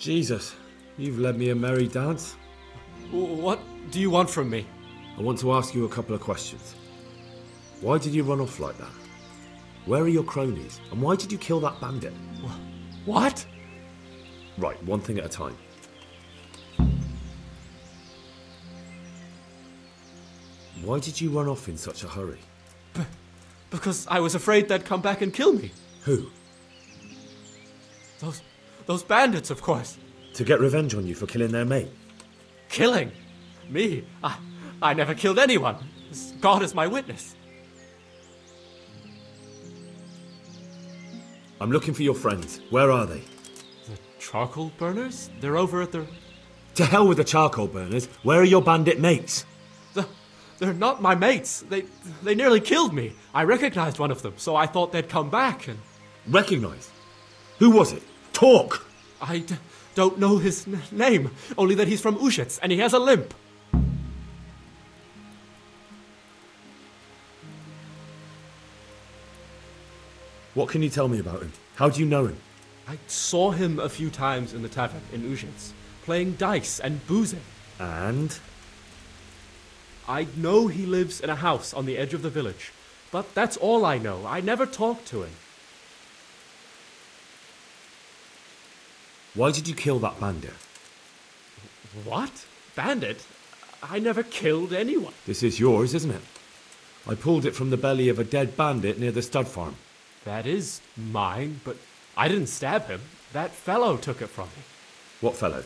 Jesus, you've led me a merry dance. What do you want from me? I want to ask you a couple of questions. Why did you run off like that? Where are your cronies? And why did you kill that bandit? What? Right, one thing at a time. Why did you run off in such a hurry? Because I was afraid they'd come back and kill me. Who? Those bandits, of course. To get revenge on you for killing their mate? Killing? Me? I never killed anyone. God is my witness. I'm looking for your friends. Where are they? The charcoal burners? They're over at the... To hell with the charcoal burners. Where are your bandit mates? They're not my mates. They nearly killed me. I recognized one of them, so I thought they'd come back and... Recognized? Who was it? Talk! I don't know his name, only that he's from Ushets and he has a limp. What can you tell me about him? How do you know him? I saw him a few times in the tavern in Ushets, playing dice and boozing. And? I know he lives in a house on the edge of the village, but that's all I know. I never talked to him. Why did you kill that bandit? What? Bandit? I never killed anyone. This is yours, isn't it? I pulled it from the belly of a dead bandit near the stud farm. That is mine, but I didn't stab him. That fellow took it from me. What fellow?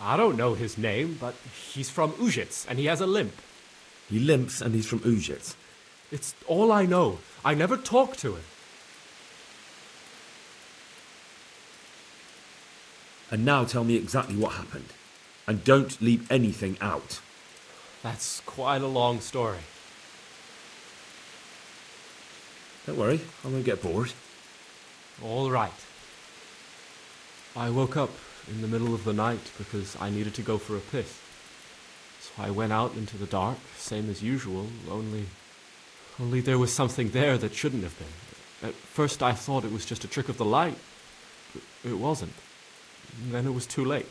I don't know his name, but he's from Ushets and he has a limp. He limps and he's from Ushets. It's all I know. I never talked to him. And now tell me exactly what happened. And don't leave anything out. That's quite a long story. Don't worry, I won't get bored. All right. I woke up in the middle of the night because I needed to go for a piss. So I went out into the dark, same as usual, only there was something there that shouldn't have been. At first I thought it was just a trick of the light, but it wasn't. And then it was too late.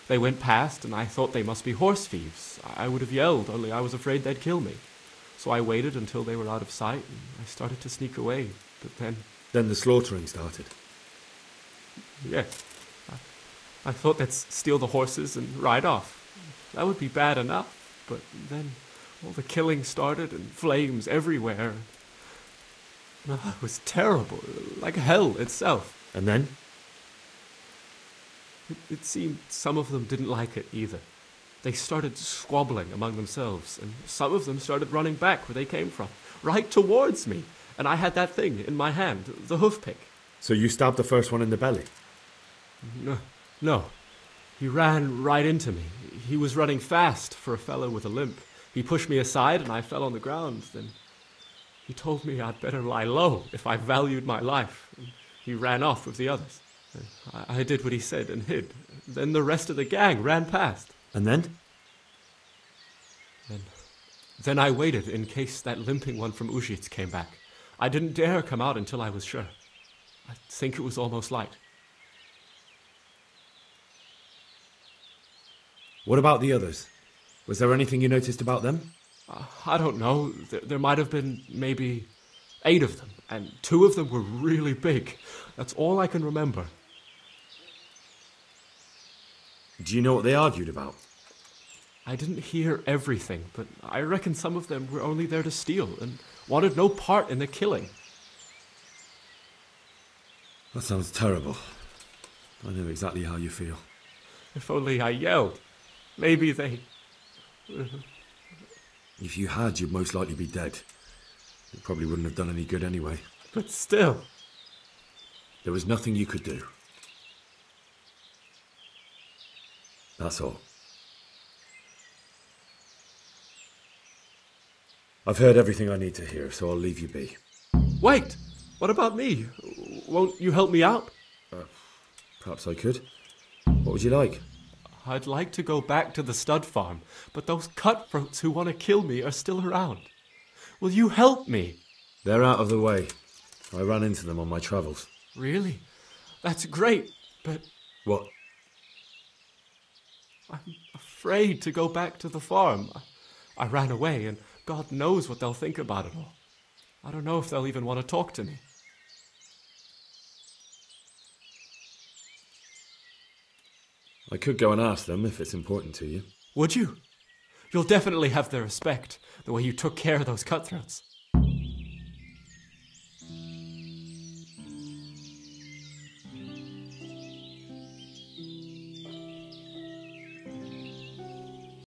They went past and I thought they must be horse thieves. I would have yelled, only I was afraid they'd kill me. So I waited until they were out of sight and I started to sneak away, but then... Then the slaughtering started. Yes. I thought they'd steal the horses and ride off. That would be bad enough, but then all the killing started and flames everywhere. It was terrible, like hell itself. And then? It seemed some of them didn't like it either. They started squabbling among themselves, and some of them started running back where they came from, right towards me. And I had that thing in my hand, the hoof pick. So you stabbed the first one in the belly? No. He ran right into me. He was running fast for a fellow with a limp. He pushed me aside and I fell on the ground. Then he told me I'd better lie low if I valued my life. He ran off with the others. I did what he said and hid. Then the rest of the gang ran past. And then? Then I waited in case that limping one from Ushets came back. I didn't dare come out until I was sure. I think it was almost light. What about the others? Was there anything you noticed about them? I don't know. There might have been maybe 8 of them, and 2 of them were really big. That's all I can remember. Do you know what they argued about? I didn't hear everything, but I reckon some of them were only there to steal and wanted no part in the killing. That sounds terrible. I know exactly how you feel. If only I yelled. Maybe they... If you had, you'd most likely be dead. It probably wouldn't have done any good anyway. But still... There was nothing you could do. That's all. I've heard everything I need to hear, so I'll leave you be. Wait! What about me? Won't you help me out? Perhaps I could. What would you like? I'd like to go back to the stud farm, but those cutthroats who want to kill me are still around. Will you help me? They're out of the way. I ran into them on my travels. Really? That's great. But What? I'm afraid to go back to the farm. I ran away, and God knows what they'll think about it all. I don't know if they'll even want to talk to me. I could go and ask them if it's important to you. Would you? You'll definitely have their respect, the way you took care of those cutthroats.